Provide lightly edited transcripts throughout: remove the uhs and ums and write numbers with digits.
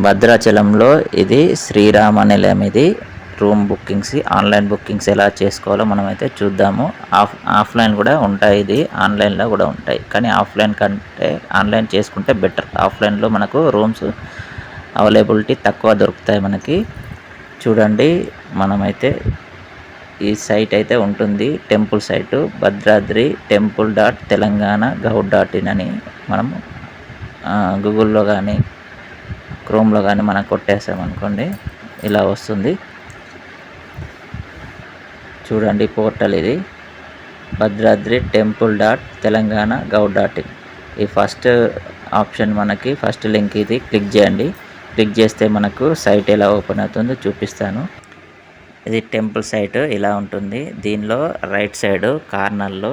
భద్రాచలంలో ఇది శ్రీరామ నిలయం. ఇది రూమ్ బుకింగ్స్, ఆన్లైన్ బుకింగ్స్ ఎలా చేసుకోవాలో మనమైతే చూద్దాము. ఆఫ్లైన్ కూడా ఉంటాయి, ఇది ఆన్లైన్లో కూడా ఉంటాయి. కానీ ఆఫ్లైన్ కంటే ఆన్లైన్ చేసుకుంటే బెటర్. ఆఫ్లైన్లో మనకు రూమ్స్ అవైలబిలిటీ తక్కువ దొరుకుతాయి మనకి. చూడండి, మనమైతే ఈ సైట్ అయితే ఉంటుంది, temple site Bhadradri temple .telanggana.gov.in అని మనం గూగుల్లో కానీ క్రోమ్లో కానీ మనం కొట్టేసామనుకోండి ఇలా వస్తుంది. చూడండి, పోర్టల్ ఇది భద్రాద్రి టెంపుల్ .telanggana.gov.in. ఈ ఫస్ట్ ఆప్షన్ మనకి ఫస్ట్ లింక్ ఇది క్లిక్ చేయండి. క్లిక్ చేస్తే మనకు సైట్ ఎలా ఓపెన్ అవుతుందో చూపిస్తాను. ఇది టెంపుల్ సైట్ ఇలా ఉంటుంది. దీనిలో రైట్ సైడ్ కార్నర్లో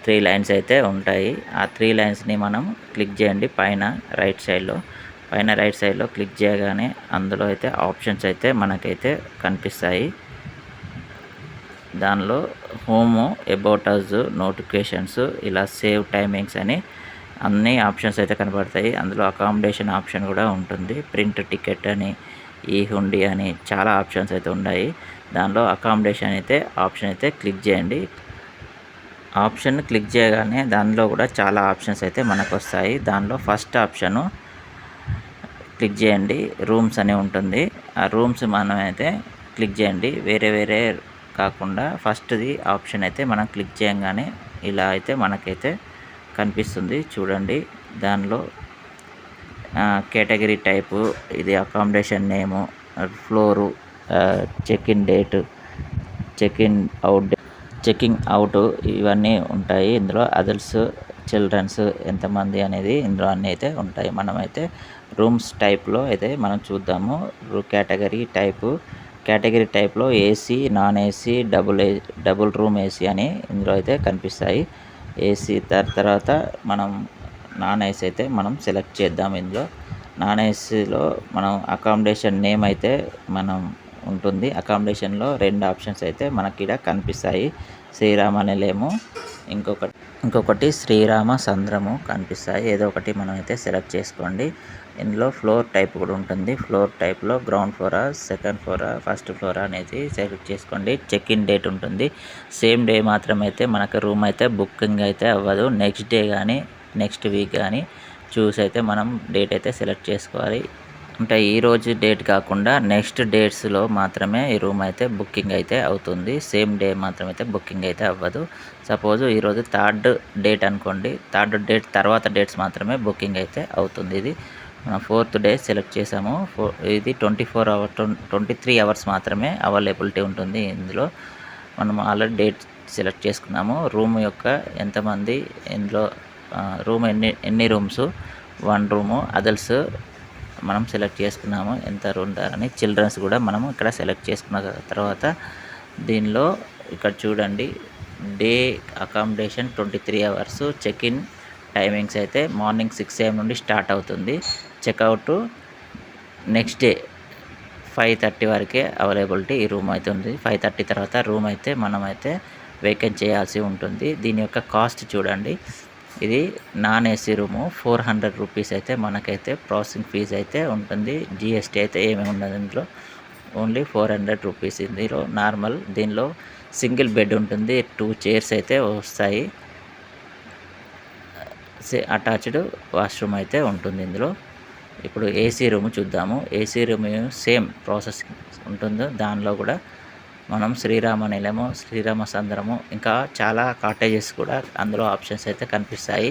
3 లైన్స్ అయితే ఉంటాయి. ఆ 3 లైన్స్ని మనం క్లిక్ చేయండి. పైన రైట్ సైడ్లో క్లిక్ చేయగానే అందులో అయితే ఆప్షన్స్ అయితే మనకైతే కనిపిస్తాయి. దానిలో హోము, అబౌట్ అస్, నోటిఫికేషన్స్, ఇలా సేవ్ టైమింగ్స్ అని అన్ని ఆప్షన్స్ అయితే కనబడతాయి. అందులో అకామిడేషన్ ఆప్షన్ కూడా ఉంటుంది. ప్రింట్ టికెట్ అని, ఈ హుండీ అని చాలా ఆప్షన్స్ అయితే ఉన్నాయి. దానిలో అకామిడేషన్ అయితే ఆప్షన్ అయితే క్లిక్ చేయండి. ఆప్షన్ క్లిక్ చేయగానే దానిలో కూడా చాలా ఆప్షన్స్ అయితే మనకు వస్తాయి. దానిలో ఫస్ట్ ఆప్షను క్లిక్ చేయండి, రూమ్స్ అని ఉంటుంది. ఆ రూమ్స్ మనమైతే క్లిక్ చేయండి. వేరే కాకుండా ఫస్ట్ది ఆప్షన్ అయితే మనం క్లిక్ చేయగానే ఇలా అయితే మనకైతే కనిపిస్తుంది. చూడండి, దానిలో కేటగిరీ టైపు, ఇది accommodation name, floor, check in date, checking out ఇవన్నీ ఉంటాయి. ఇందులో అడల్ట్స్, చిల్డ్రన్స్ ఎంతమంది అనేది ఇందులో అన్నీ అయితే ఉంటాయి. మనమైతే రూమ్స్ టైప్లో అయితే మనం చూద్దాము. కేటగిరీ టైప్లో AC, non AC, double room AC అని ఇందులో అయితే కనిపిస్తాయి. ఏసీ తర్వాత మనం నాన్ ఏసీ అయితే మనం సెలెక్ట్ చేద్దాం. ఇందులో నాన్ ఏసీలో మనం అకామిడేషన్ నేమ్ అయితే మనం ఉంటుంది. అకామిడేషన్లో 2 ఆప్షన్స్ అయితే మనకి ఇక్కడ కనిపిస్తాయి. శ్రీరామ నిలయము, ఇంకొకటి శ్రీరామ సంద్రము కనిపిస్తాయి. ఏదో ఒకటి మనం అయితే సెలెక్ట్ చేసుకోండి. ఇందులో ఫ్లోర్ టైప్ కూడా ఉంటుంది. ఫ్లోర్ టైప్లో ground flora, second flora, first flora అనేది సెలెక్ట్ చేసుకోండి. చెక్-ఇన్ డేట్ ఉంటుంది. సేమ్ డే మాత్రమే అయితే మనకు రూమ్ అయితే బుకింగ్ అయితే అవ్వదు. నెక్స్ట్ డే కానీ నెక్స్ట్ వీక్ కానీ చూసి అయితే మనం డేట్ అయితే సెలెక్ట్ చేసుకోవాలి. అంటే ఈరోజు డేట్ కాకుండా నెక్స్ట్ డేట్స్లో మాత్రమే ఈ రూమ్ అయితే బుకింగ్ అయితే అవుతుంది. సేమ్ డే మాత్రమే అయితే బుకింగ్ అయితే అవ్వదు. సపోజ్ ఈరోజు 3rd డేట్ అనుకోండి, 3rd డేట్ తర్వాత డేట్స్ మాత్రమే బుకింగ్ అయితే అవుతుంది. ఇది మనం 4th డే సెలెక్ట్ చేసాము. ఇది 23 అవర్స్ మాత్రమే అవైలబిలిటీ ఉంటుంది. ఇందులో మనం ఆల్రెడీ డేట్ సెలెక్ట్ చేసుకున్నాము. రూమ్ యొక్క ఎంతమంది, ఇందులో రూమ్ ఎన్ని రూమ్స్, 1 రూము, అడల్ట్స్ మనం సెలెక్ట్ చేసుకున్నాము ఎంత ఉంటారని. చిల్డ్రన్స్ కూడా మనము ఇక్కడ సెలెక్ట్ చేసుకున్న తర్వాత దీనిలో ఇక్కడ చూడండి, day accommodation 23 hours, check-in timings అయితే మార్నింగ్ 6 AM నుండి స్టార్ట్ అవుతుంది. చెక్అవుట్ నెక్స్ట్ డే 5:30 వరకే అవైలబిలిటీ ఈ రూమ్ అయితే ఉంది. 5:30 తర్వాత రూమ్ అయితే మనమైతే వేకెంట్ చేయాల్సి ఉంటుంది. దీని యొక్క కాస్ట్ చూడండి, ఇది నాన్ ఏసీ రూము 400 రూపీస్ అయితే మనకైతే ప్రాసెసింగ్ ఫీజు అయితే ఉంటుంది. జిఎస్టీ అయితే ఏమీ ఉండదు. ఇందులో ఓన్లీ 400 రూపీస్. ఇందులో నార్మల్, దీనిలో సింగిల్ బెడ్ ఉంటుంది, 2 చైర్స్ అయితే వస్తాయి, అటాచ్డ్ వాష్రూమ్ అయితే ఉంటుంది ఇందులో. ఇప్పుడు ఏసీ రూమ్ చూద్దాము. ఏసీ రూమ్ సేమ్ ప్రాసెస్ ఉంటుందో దానిలో కూడా మనం శ్రీరామ నిలయము, శ్రీరామ సంద్రము, ఇంకా చాలా కాటేజెస్ కూడా అందులో ఆప్షన్స్ అయితే కనిపిస్తాయి.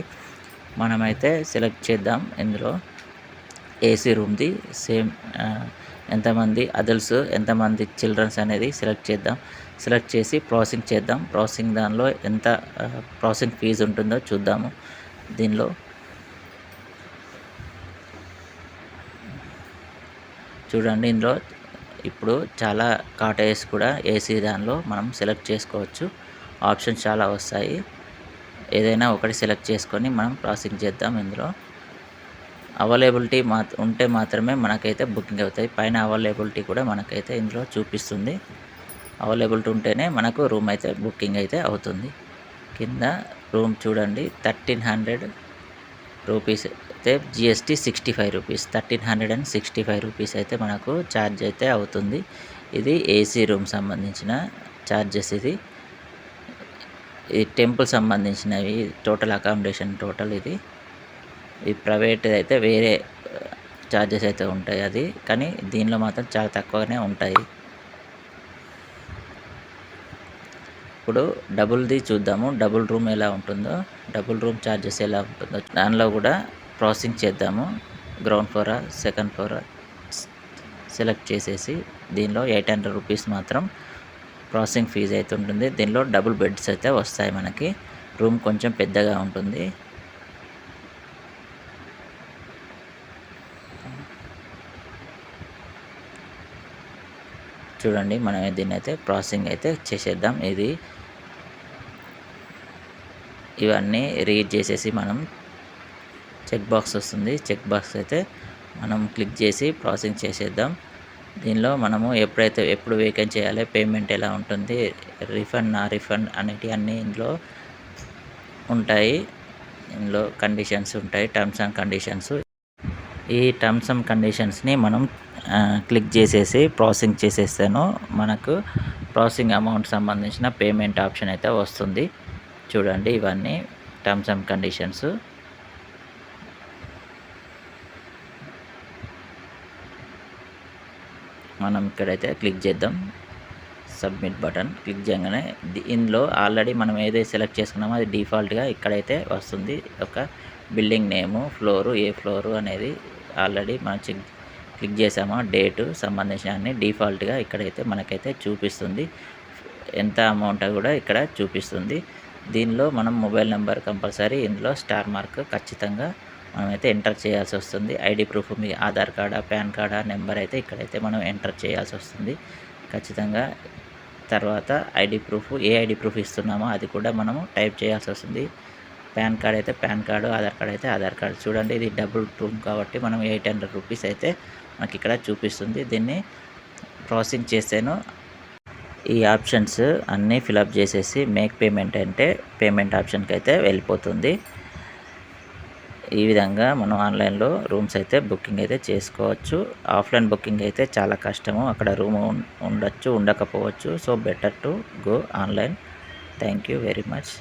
మనమైతే సెలెక్ట్ చేద్దాం. ఇందులో ఏసీ రూమ్ది సేమ్ ఎంతమంది అడల్ట్స్, ఎంతమంది చిల్డ్రన్స్ అనేది సెలెక్ట్ చేద్దాం. సెలెక్ట్ చేసి ప్రాసెసింగ్ చేద్దాం. ప్రాసెసింగ్ దానిలో ఎంత ప్రాసెసింగ్ ఫీజు ఉంటుందో చూద్దాము. దీనిలో చూడండి, ఇందులో ఇప్పుడు చాలా కాటేజెస్ కూడా ఏసీ దానిలో మనం సెలెక్ట్ చేసుకోవచ్చు. ఆప్షన్స్ చాలా వస్తాయి. ఏదైనా ఒకటి సెలెక్ట్ చేసుకొని మనం ప్రాసెసింగ్ చేద్దాం. ఇందులో అవైలబిలిటీ ఉంటే మాత్రమే మనకైతే బుకింగ్ అవుతాయి. పైన అవైలబిలిటీ కూడా మనకైతే ఇందులో చూపిస్తుంది. అవైలబిలిటీ ఉంటేనే మనకు రూమ్ అయితే బుకింగ్ అయితే అవుతుంది. కింద రూమ్ చూడండి, 1300 రూపీస్ అయితే జిఎస్టీ 65 రూపీస్, 1365 రూపీస్ అయితే మనకు ఛార్జ్ అయితే అవుతుంది. ఇది ఏసీ రూమ్ సంబంధించిన ఛార్జెస్. ఈ టెంపుల్ సంబంధించినవి టోటల్ అకామిడేషన్ టోటల్ ఇది. ఈ ప్రైవేట్ అయితే వేరే ఛార్జెస్ అయితే ఉంటాయి అది, కానీ దీనిలో మాత్రం చాలా తక్కువగానే ఉంటాయి. ఇప్పుడు డబుల్ది చూద్దాము, డబుల్ రూమ్ ఎలా ఉంటుందో, డబుల్ రూమ్ ఛార్జెస్ ఎలా ఉంటుందో దానిలో కూడా ప్రాసెసింగ్ చేద్దాము. Ground flora second flora select చేసేసి దీనిలో 800 రూపీస్ మాత్రం ప్రాసెసింగ్ ఫీజు అయితే ఉంటుంది. దీనిలో డబుల్ బెడ్స్ అయితే వస్తాయి మనకి. రూమ్ కొంచెం పెద్దగా ఉంటుంది. చూడండి, మనం దీన్ని అయితే ప్రాసెసింగ్ అయితే చేసేద్దాం. ఇవన్నీ రీడ్ చేసేసి మనం చెక్ బాక్స్ వస్తుంది, చెక్ బాక్స్ అయితే మనం క్లిక్ చేసి ప్రాసెసింగ్ చేసేద్దాం. దీనిలో మనము ఎప్పుడు వేకెంట్ చేయాలి, పేమెంట్ ఎలా ఉంటుంది, రిఫండ్ నా రిఫండ్ అనేటివి అన్నీ ఇందులో ఉంటాయి. ఇందులో కండిషన్స్ ఉంటాయి, టర్మ్స్ అండ్ కండిషన్స్. ఈ టర్మ్స్ అండ్ కండిషన్స్ని మనం క్లిక్ చేసేసి ప్రాసెసింగ్ చేసేస్తాను. మనకు ప్రాసెసింగ్ అమౌంట్ సంబంధించిన పేమెంట్ ఆప్షన్ అయితే వస్తుంది. చూడండి, ఇవన్నీ టర్మ్స్ అండ్ కండిషన్స్. మనం ఇక్కడైతే క్లిక్ చేద్దాం. సబ్మిట్ బటన్ క్లిక్ చేయగానే ఇందులో ఆల్రెడీ మనం ఏదైతే సెలెక్ట్ చేసుకున్నామో అది డిఫాల్ట్గా ఇక్కడైతే వస్తుంది. ఒక బిల్డింగ్ నేము, ఫ్లోరు, ఏ ఫ్లోరు అనేది ఆల్రెడీ మనం క్లిక్ చేసామో డేటు సంబంధించిన అన్ని డిఫాల్ట్గా ఇక్కడైతే మనకైతే చూపిస్తుంది. ఎంత అమౌంట్ కూడా ఇక్కడ చూపిస్తుంది. దీనిలో మనం మొబైల్ నెంబర్ కంపల్సరీ ఇందులో స్టార్ మార్క్ ఖచ్చితంగా మనమైతే ఎంటర్ చేయాల్సి వస్తుంది. ఐడి ప్రూఫ్ మీ ఆధార్ కార్డా, పాన్ కార్డా నెంబర్ అయితే ఇక్కడైతే మనం ఎంటర్ చేయాల్సి వస్తుంది ఖచ్చితంగా. తర్వాత ఐడి ప్రూఫ్, ఏ ఐడి ప్రూఫ్ ఇస్తున్నామో అది కూడా మనము టైప్ చేయాల్సి వస్తుంది. పాన్ కార్డ్ అయితే పాన్ కార్డు, ఆధార్ కార్డ్ అయితే ఆధార్ కార్డు. చూడండి, ఇది డబుల్ రూమ్ కాబట్టి మనం 800 రూపీస్ అయితే మనకి ఇక్కడ చూపిస్తుంది. దీన్ని ప్రాసెసింగ్ చేసాను. ఈ ఆప్షన్స్ అన్నీ ఫిలప్ చేసేసి మేక్ పేమెంట్ అంటే పేమెంట్ ఆప్షన్కి అయితే వెళ్ళిపోతుంది. ఈ విధంగా మనం ఆన్లైన్లో రూమ్స్ అయితే బుకింగ్ అయితే చేసుకోవచ్చు. ఆఫ్లైన్ బుకింగ్ అయితే చాలా కష్టము, అక్కడ రూమ్ ఉండొచ్చు ఉండకపోవచ్చు. So better to go online. Thank you very much.